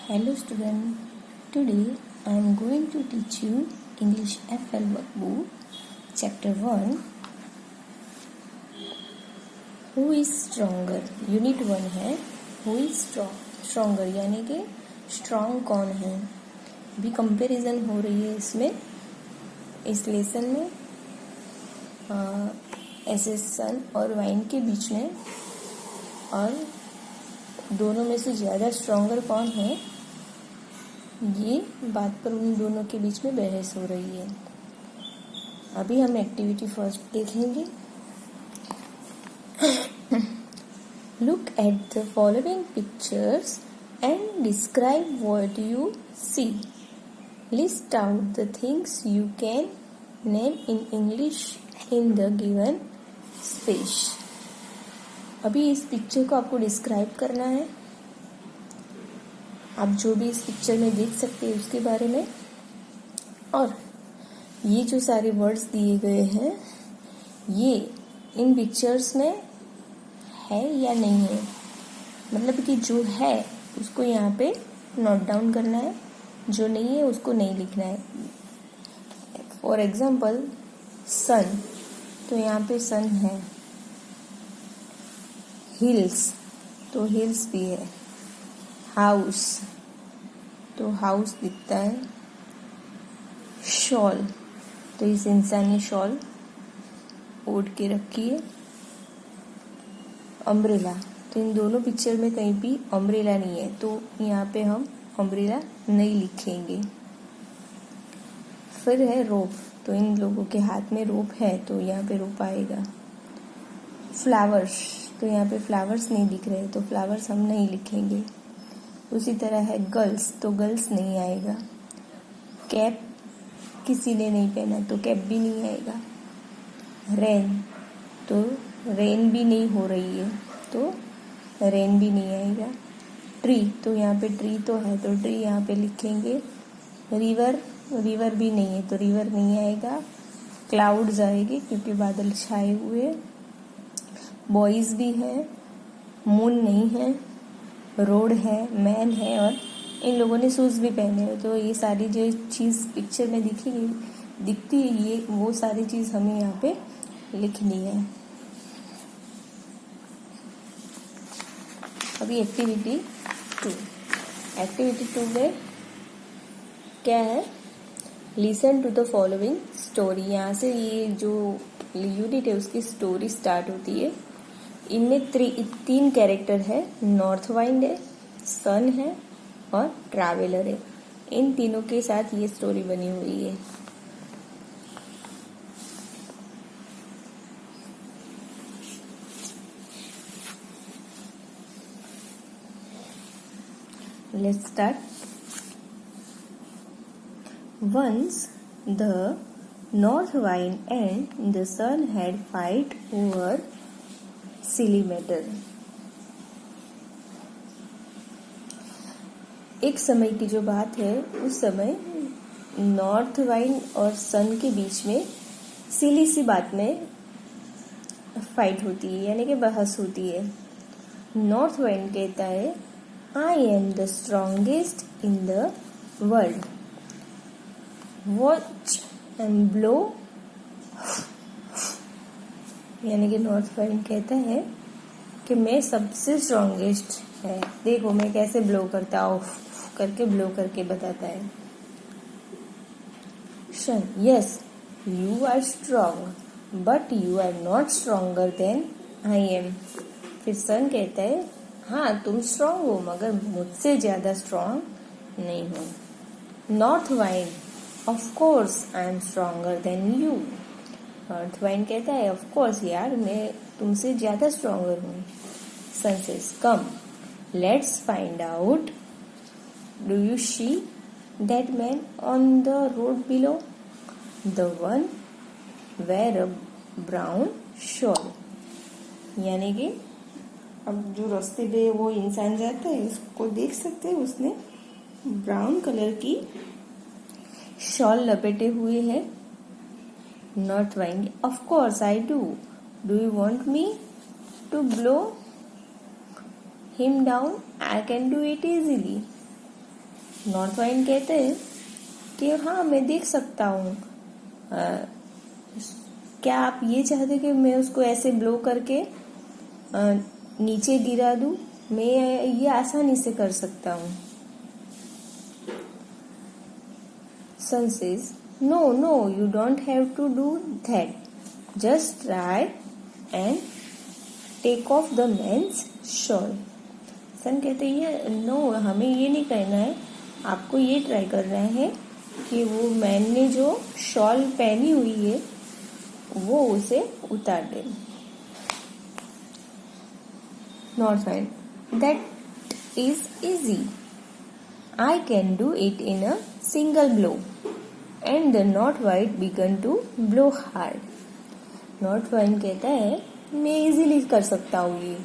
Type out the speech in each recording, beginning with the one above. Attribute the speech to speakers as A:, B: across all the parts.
A: Hello student, today I am going to teach you English FL workbook chapter 1 Who is stronger? Unit 1 है Who is stronger यानी कि strong कौन है। भी comparison हो रही है इसमें इस लेसन में ऐसे सन और वाइन के बीच में, और दोनों में से ज़्यादा स्ट्रॉन्गर कौन है ये बात पर उन दोनों के बीच में बहस हो रही है। अभी हम एक्टिविटी फर्स्ट देखेंगे। Look at the following pictures and describe what you see. List out the things you can name in English in the given space. अभी इस पिक्चर को आपको डिस्क्राइब करना है। आप जो भी इस पिक्चर में देख सकते हैं उसके बारे में, और ये जो सारे वर्ड्स दिए गए हैं ये इन पिक्चर्स में है या नहीं है, मतलब कि जो है उसको यहाँ पे नोट डाउन करना है, जो नहीं है उसको नहीं लिखना है। फॉर एग्जाम्पल सन, तो यहाँ पे सन है। हिल्स, तो हिल्स भी है। हाउस, तो हाउस दिखता है। शॉल, तो इस इंसान ने शॉल ओढ़ के रखी है। अम्ब्रेला, तो इन दोनों पिक्चर में कहीं भी अम्ब्रेला नहीं है, तो यहाँ पे हम अम्ब्रेला नहीं लिखेंगे। फिर है रोप, तो इन लोगों के हाथ में रोप है तो यहाँ पे रोप आएगा। फ्लावर्स, तो यहाँ पे फ्लावर्स नहीं दिख रहे तो फ्लावर्स हम नहीं लिखेंगे। उसी तरह है गर्ल्स, तो गर्ल्स नहीं आएगा। कैप किसी ने नहीं पहना तो कैप भी नहीं आएगा। रेन, तो रेन भी नहीं हो रही है तो रेन भी नहीं आएगा। ट्री, तो यहाँ पे ट्री तो है तो ट्री यहाँ पे लिखेंगे। रिवर, रिवर भी नहीं है तो रिवर नहीं आएगा। क्लाउड्स आएगी क्योंकि बादल छाए हुए। बॉयज भी है, मून नहीं है। रोड है, मैन है, और इन लोगों ने शूज भी पहने हैं। तो ये सारी जो चीज़ पिक्चर में दिखती है ये वो सारी चीज़ हमें यहाँ पे लिखनी है। अभी एक्टिविटी 2 में क्या है, listen to the following story. यहाँ से ये जो यूनिट है उसकी स्टोरी स्टार्ट होती है। इनमें 3 कैरेक्टर है, नॉर्थ वाइंड है, सन है और ट्रैवलर है। इन तीनों के साथ ये स्टोरी बनी हुई है। Let's start. Once the north wind and the sun had fight over silly matter. एक समय की जो बात है, उस समय नॉर्थ वाइंड और सन के बीच में सिली सी बात में फाइट होती है, यानी कि बहस होती है। नॉर्थ वाइंड कहता है I am the strongest in the world, watch and blow. यानी कि नॉर्थ वाइंड कहता है कि मैं सबसे स्ट्रॉन्गेस्ट है, देखो मैं कैसे ब्लो करता हूँ, करके ब्लो करके बताता है। Son, yes you are strong but you are not stronger than I am. फिर सन कहता है हाँ तुम स्ट्रॉन्ग हो मगर मुझसे ज्यादा स्ट्रॉन्ग नहीं हो। North wind, of course I am stronger than you. North wind कहता है ऑफ कोर्स यार मैं तुमसे ज्यादा स्ट्रॉन्गर हूँ। Son says come let's find out, do you see that man on the road below, the one wear a brown shawl. यानी कि अब जो रास्ते पे वो इंसान जाता है उसको देख सकते हैं, उसने ब्राउन कलर की शॉल लपेटे हुए है। North wind, of course I do you want me to blow him down? I can do it easily. North wind कहते हैं कि हाँ मैं देख सकता हूँ। क्या आप ये चाहते कि मैं उसको ऐसे ब्लो करके नीचे गिरा दूं? मैं ये आसानी से कर सकता हूँ। Son says no no you don't have to do that, just try and take off the man's shawl. Son कहते हैं नो हमें ये नहीं करना है, आपको ये ट्राई करना है कि वो मैन ने जो शॉल पहनी हुई है वो उसे उतार दे। North wind that is easy, I can do it in a single blow and the north wind began to blow hard. North wind कहता है मैं इजीली कर सकता हूँ ये,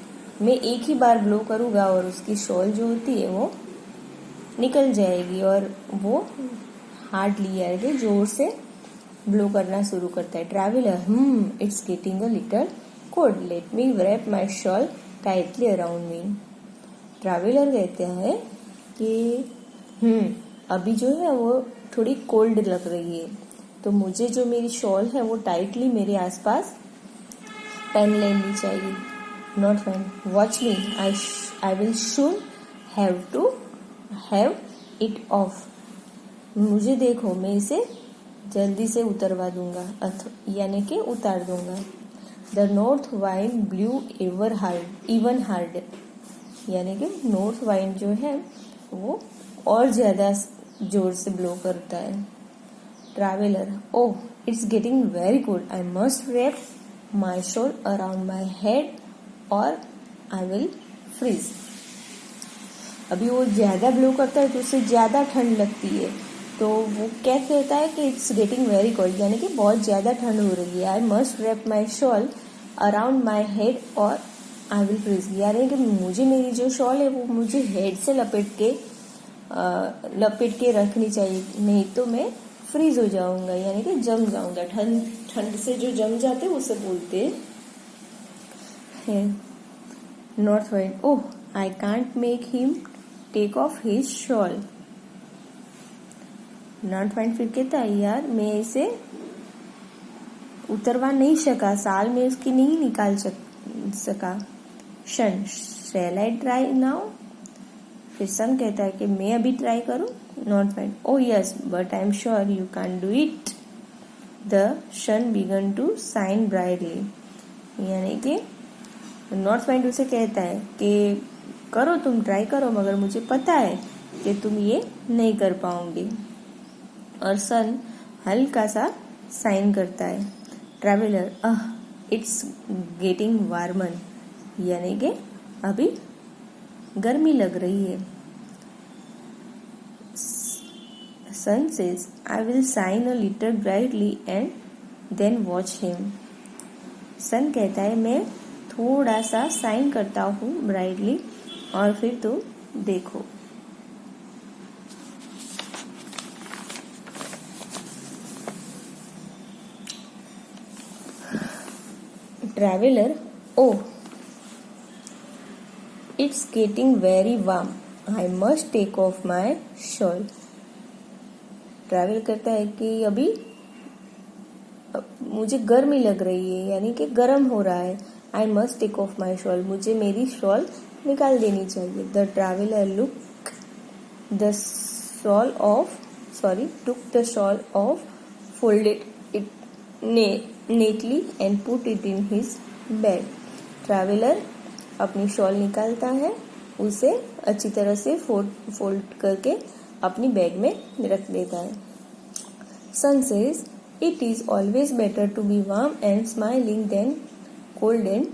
A: मैं एक ही बार ब्लो करूँगा और उसकी शॉल जो होती है वो निकल जाएगी और वो हार्डली यार के जोर से ब्लो करना शुरू करता है। Traveller it's getting a little cold, let me wrap my shawl tightly around me. Traveller कहते हैं कि अभी जो है वो थोड़ी कोल्ड लग रही है, तो मुझे जो मेरी शॉल है वो टाइटली मेरे आसपास पहन लेनी चाहिए। Not fine watch me, I will soon have to have it off. मुझे देखो मैं इसे जल्दी से उतरवा दूंगा यानी कि उतार दूंगा। The north wind blue even hard, यानी कि नॉर्थ वाइंड जो है वो और ज्यादा जोर से ब्लो करता है। Traveller oh it's getting very cold, I must wrap my shawl around my head or I will freeze. अभी वो ज्यादा ब्लो करता है तो उससे ज्यादा ठंड लगती है, तो वो क्या कहता है कि इट्स गेटिंग वेरी कोल्ड, यानी कि बहुत ज्यादा ठंड हो रही है। I must wrap my shawl around my head or I will freeze, यानी कि मुझे मेरी जो शॉल है वो मुझे हेड से लपेट के रखनी चाहिए, नहीं तो मैं फ्रीज हो जाऊंगा यानी कि जम जाऊंगा। ठंड से जो जम जाते उसे बोलते हैं। North wind oh I can't make him take off his shawl. North wind फिर कहता है यार मैं इसे उतरवा नहीं सका, साल में उसकी नहीं निकाल सका। शन शैल आई ट्राई नाउ, फिर सन कहता है कि मैं अभी ट्राई करूं। North wind oh yes but I am sure you can do it. The sun began to shine brightly, यानी कि नॉर्थ वाइंड उसे कहता है कि करो तुम ट्राई करो, मगर मुझे पता है कि तुम ये नहीं कर पाओगे। और सन हल्का सा साइन करता है। ट्रैवलर इट्स गेटिंग वार्मन, यानी कि अभी गर्मी लग रही है। Sun says I will shine a little brightly and then watch him. Sun कहता है मैं थोड़ा सा साइन करता हूँ ब्राइटली और फिर तुम देखो। Traveller oh it's getting very warm, I must take off my shawl. Travel करता है कि अभी मुझे गर्मी लग रही है, यानी कि गर्म हो रहा है। I must take off my shawl, मुझे मेरी शॉल निकाल देनी चाहिए। The traveller took the shawl off, folded it neatly and put it in his bag. Traveller अपनी शॉल निकालता है, उसे अच्छी तरह से फोल्ड करके अपनी बैग में रख देता है। Sun says it is always better to be warm and smiling than cold and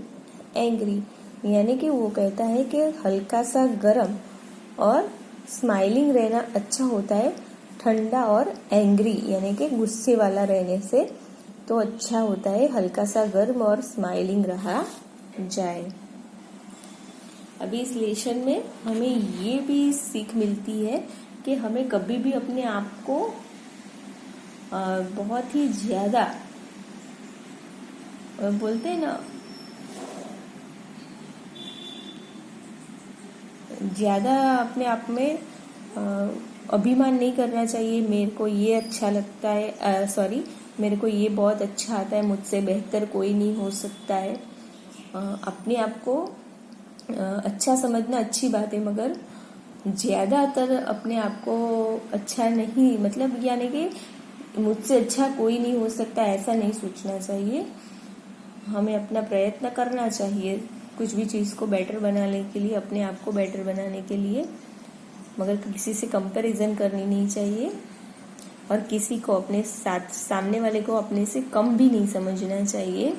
A: angry, यानी कि वो कहता है कि हल्का सा गर्म और स्माइलिंग रहना अच्छा होता है, ठंडा और एंग्री यानी कि गुस्से वाला रहने से तो अच्छा होता है हल्का सा गर्म और स्माइलिंग रहा जाए। अभी इस लेसन में हमें ये भी सीख मिलती है कि हमें कभी भी अपने आप को बहुत ही ज्यादा बोलते हैं ना, ज्यादा अपने आप में अभिमान नहीं करना चाहिए मेरे को ये अच्छा लगता है, सॉरी मेरे को ये बहुत अच्छा आता है, मुझसे बेहतर कोई नहीं हो सकता है। अपने आप को अच्छा समझना अच्छी बात है, मगर ज़्यादातर अपने आप को अच्छा नहीं, मतलब यानी कि मुझसे अच्छा कोई नहीं हो सकता ऐसा नहीं सोचना चाहिए। हमें अपना प्रयत्न करना चाहिए कुछ भी चीज़ को बेटर बनाने के लिए, अपने आप को बेटर बनाने के लिए, मगर किसी से कंपैरिजन करनी नहीं चाहिए और किसी को अपने साथ सामने वाले को अपने से कम भी नहीं समझना चाहिए।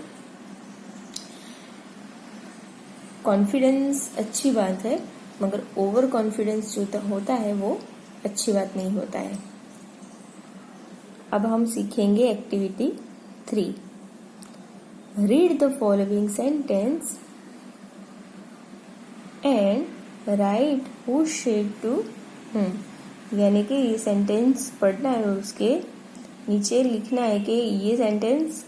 A: कॉन्फिडेंस अच्छी बात है, मगर ओवर कॉन्फिडेंस जो होता है वो अच्छी बात नहीं होता है। अब हम सीखेंगे activity 3। Read the following sentence and write who said to यानी कि ये सेंटेंस पढ़ना है और उसके नीचे लिखना है कि ये सेंटेंस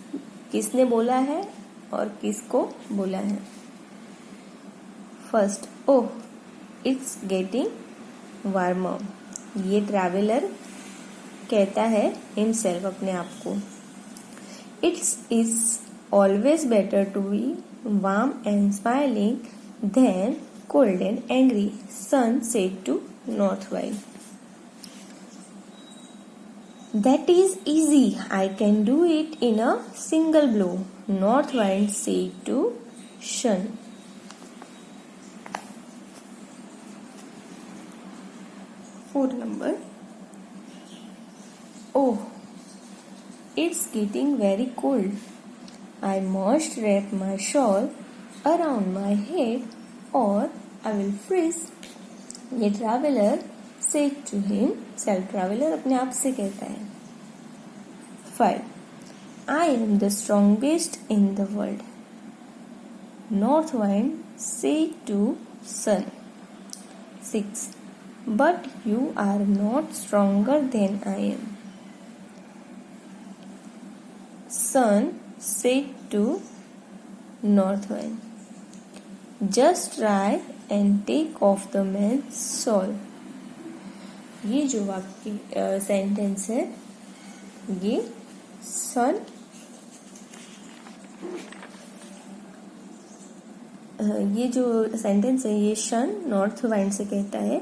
A: किसने बोला है और किसको बोला है। First, oh it's getting warmer. ये ट्रैवलर कहता है हिमसेल्फ अपने आप को। It's is always better to be warm and smiling than cold and angry, sun said to north wind. That is easy, I can do it in a single blow, north wind said to sun. Fourth number. Oh, it's getting very cold. I must wrap my shawl around my head or I will freeze. ये traveller said to him, self traveller अपने आप से कहता है। 5. I am the strongest in the world, north wind said to sun. 6. But you are not stronger than I am, sun said to north wind. Just try and take off the man's shawl. ये जो वाक्य sentence है ये सन ये जो sentence है ये सन north wind से कहता है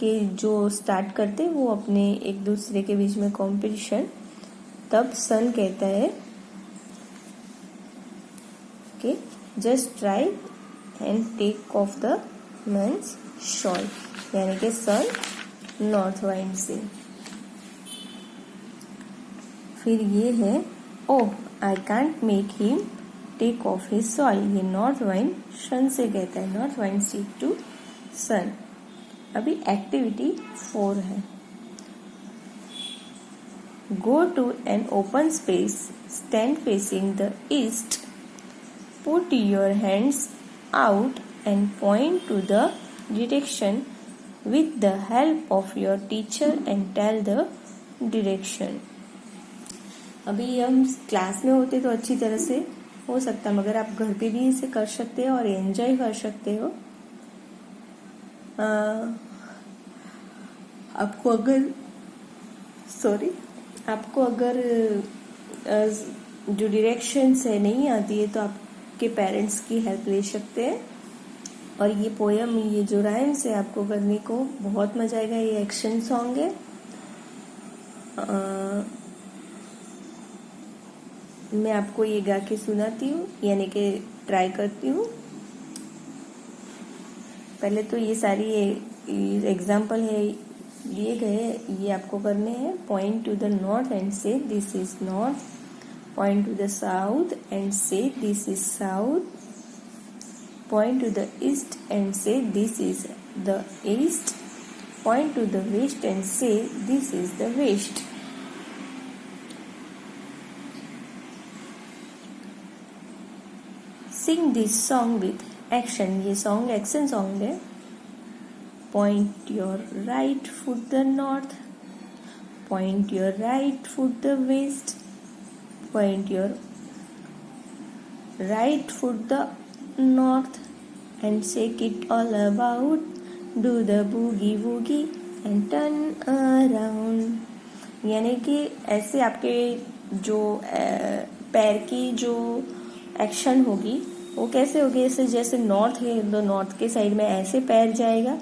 A: कि जो स्टार्ट करते वो अपने एक दूसरे के बीच में कंपटीशन, तब सन कहता है कि just try and take off the man's shawl, यानी कि सन नॉर्थ वाइंड से। फिर ये है oh I can't make him take off his shawl. ये नॉर्थ वाइंड सन से कहता है, north wind speak to sun. अभी एक्टिविटी 4 है। Go to an open space, stand facing the east, put your hands out and point to the direction with the help of your teacher and tell the direction. अभी हम class में होते तो अच्छी तरह से हो सकता, मगर आप घर पे भी इसे कर सकते हो और एंजॉय कर सकते हो। आपको अगर जो डायरेक्शंस है नहीं आती है तो आपके पेरेंट्स की हेल्प ले सकते हैं। और ये पोयम, ये जो राइम्स है आपको करने को बहुत मजा आएगा। ये एक्शन सॉन्ग है। मैं आपको ये गा के सुनाती हूँ, यानी कि ट्राई करती हूँ। पहले तो ये सारी एग्जाम्पल है दिए गए, ये आपको करने हैं। Point to the north and say this is north, point to the south and say this is south, point to the east and say this is the east, point to the west and say this is the west. Sing this song with action. ये song action song है। Point your right foot the north, point your right foot the west, point your right foot the north and shake it all about, do the boogie woogie and turn around. यानी कि ऐसे आपके जो पैर की जो action होगी वो कैसे होगी, ऐसे जैसे नॉर्थ है तो नॉर्थ के साइड में ऐसे पैर जाएगा,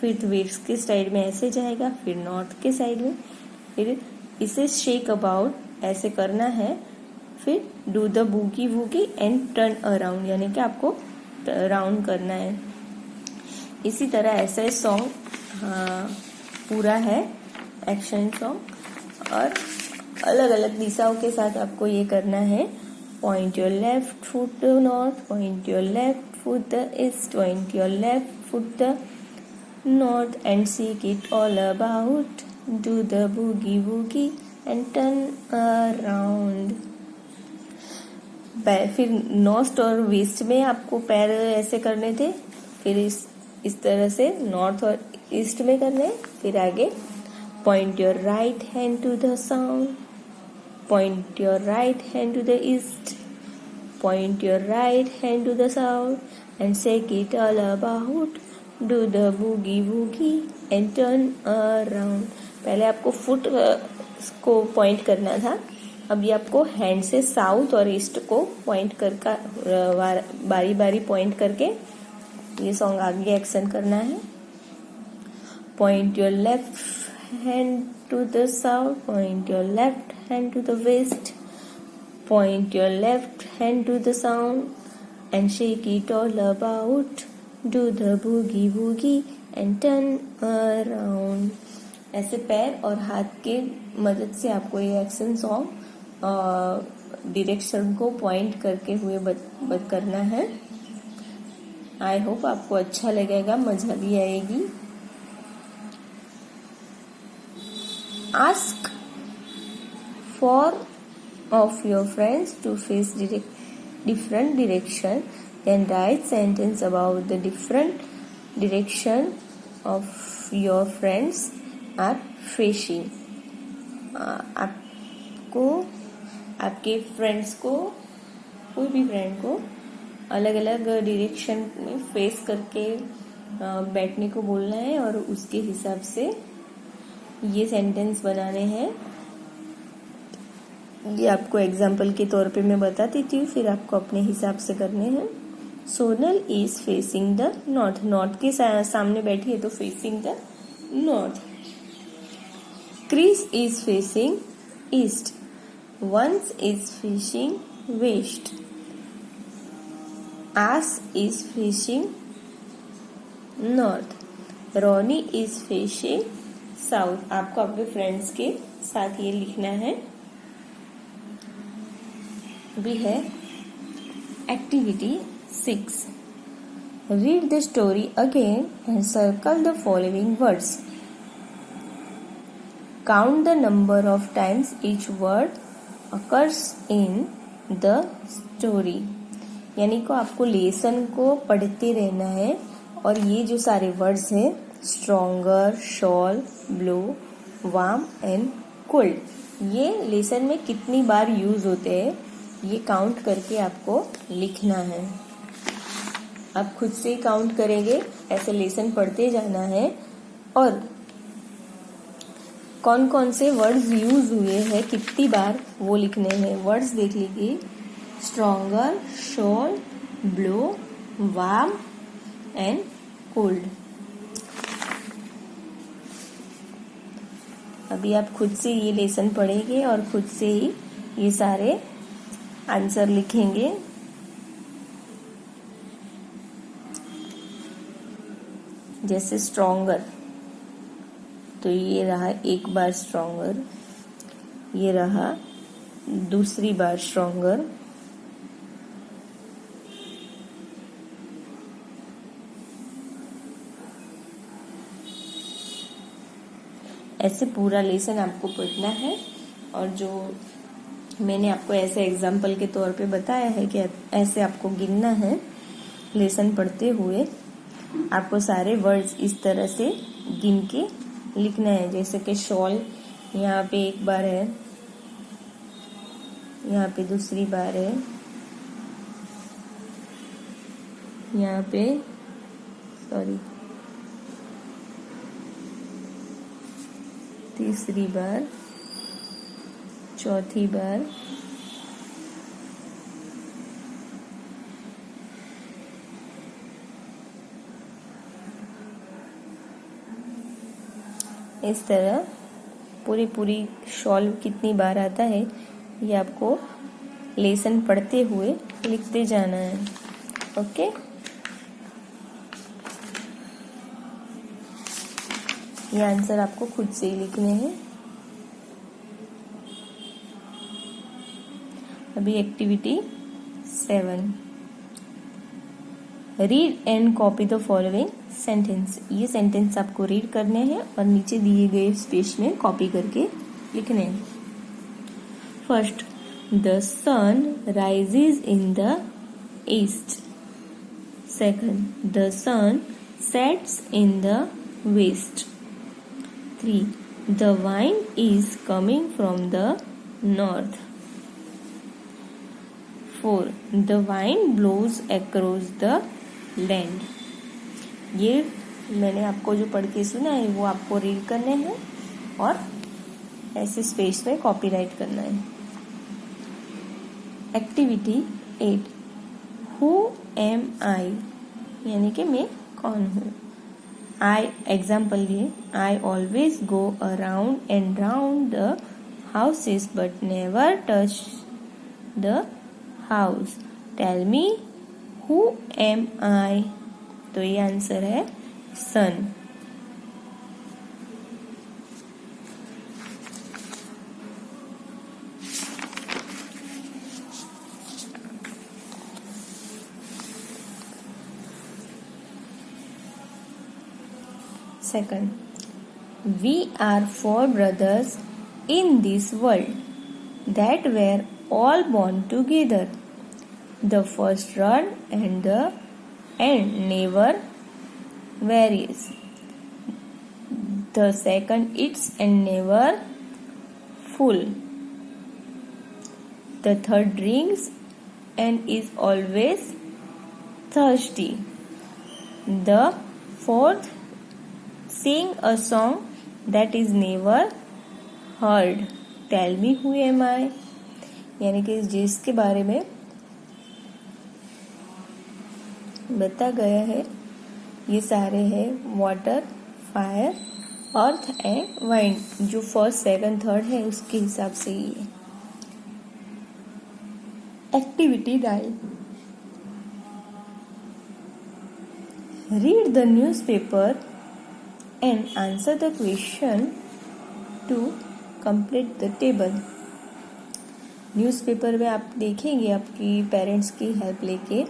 A: फिर वेस्ट के साइड में ऐसे जाएगा, फिर नॉर्थ के साइड में, फिर इसे शेक अबाउट ऐसे करना है, फिर do the boogie woogie and turn around, यानी कि आपको राउंड करना है। इसी तरह ऐसा सॉन्ग पूरा है एक्शन सॉन्ग, और अलग अलग दिशाओं के साथ आपको ये करना है। Point your left foot the north, point your left foot the east, point your left foot the north and seek it all about, do the boogie woogie and turn around. फिर नॉर्थ और waste में आपको पैर ऐसे करने थे, फिर इस तरह से नॉर्थ और ईस्ट में करने, फिर आगे point your right hand to the south, point your right hand to the east, point your right hand to the south and shake it all about, do the boogie woogie and turn around. पहले आपको foot को point करना था, अभी आपको hand से south और east को पॉइंट कर बारी बारी पॉइंट करके ये सॉन्ग आगे एक्शन करना है। Point your left hand to the south, point your left hand to the west, point your left hand to the south and shake it all about, do the boogie woogie and turn around. ऐसे पैर और हाथ के मदद से आपको ये action song direction को पॉइंट करके हुए करना है। आई होप आपको अच्छा लगेगा, मजा भी आएगी। Ask four of your friends to face different direction, then write sentence about the different direction of your friends are facing. आपको आपके फ्रेंड्स को, कोई भी फ्रेंड को अलग अलग डायरेक्शन में फेस करके बैठने को बोलना है और उसके हिसाब से ये सेंटेंस बनाने हैं। ये आपको एग्जाम्पल के तौर पे मैं बता देती हूँ, फिर आपको अपने हिसाब से करने हैं। Sonal is facing the north, north के सामने बैठी है तो facing the north. Chris is facing east, वंस इज फेसिंग वेस्ट, आस is facing north, Ronnie is facing south. आपको अपने फ्रेंड्स के साथ ये लिखना है। भी है activity 6, read the story again and circle the following words, count the number of times each word occurs in the story। यानी को आपको लेसन को पढ़ते रहना है और ये जो सारे वर्ड्स हैं stronger, shawl, blow, warm and cold, ये लेसन में कितनी बार यूज होते हैं ये काउंट करके आपको लिखना है। आप खुद से काउंट करेंगे, ऐसे लेसन पढ़ते जाना है और कौन कौन से वर्ड्स यूज हुए हैं कितनी बार वो लिखने हैं। वर्ड्स देख लीजिए, stronger, shawl, blow, warm and cold. अभी आप खुद से ये लेसन पढ़ेंगे और खुद से ही ये सारे आंसर लिखेंगे। जैसे स्ट्रॉन्गर, तो ये रहा एक बार स्ट्रॉन्गर, ये रहा दूसरी बार स्ट्रॉन्गर, ऐसे पूरा लेसन आपको पढ़ना है। और जो मैंने आपको ऐसे एग्जाम्पल के तौर पे बताया है कि ऐसे आपको गिनना है लेसन पढ़ते हुए, आपको सारे वर्ड्स इस तरह से गिन के लिखना है। जैसे कि शॉल यहाँ पे एक बार है, यहाँ पे दूसरी बार है, यहाँ पे तीसरी बार, चौथी बार, इस तरह पूरी सॉल्व कितनी बार आता है ये आपको लेसन पढ़ते हुए लिखते जाना है। ओके, ये आंसर आपको खुद से ही लिखने हैं। अभी activity 7, read and copy the following sentence. ये सेंटेंस आपको रीड करने हैं और नीचे दिए गए स्पेस में कॉपी करके लिखने हैं। First, the sun rises in the east. Second, the sun sets in the west. 3, the wind is coming from the north. 4, the wind blows across the land. ये मैंने आपको जो पढ़ के सुना है वो आपको रीड करने हैं और ऐसे स्पेस में कॉपीराइट करना है। एक्टिविटी 8, हु एम आई, यानी कि मैं कौन हूँ। I example लिए, I always go around and round the houses but never touch the house. Tell me, who am I? तो ये आंसर है sun. Second, we are 4 brothers in this world that were all born together. The first run and the end never varies. The second eats and never full. The third drinks and is always thirsty. The fourth sing a song that is never heard. Tell me, who am I? यानी कि जिसके बारे में बता गया है ये सारे हैं water, fire, earth and wind. जो फर्स्ट, सेकंड, थर्ड है उसके हिसाब से ही है। Activity 9, read the newspaper and answer the question to complete the table. Newspaper में आप देखेंगे आपकी पेरेंट्स की हेल्प लेके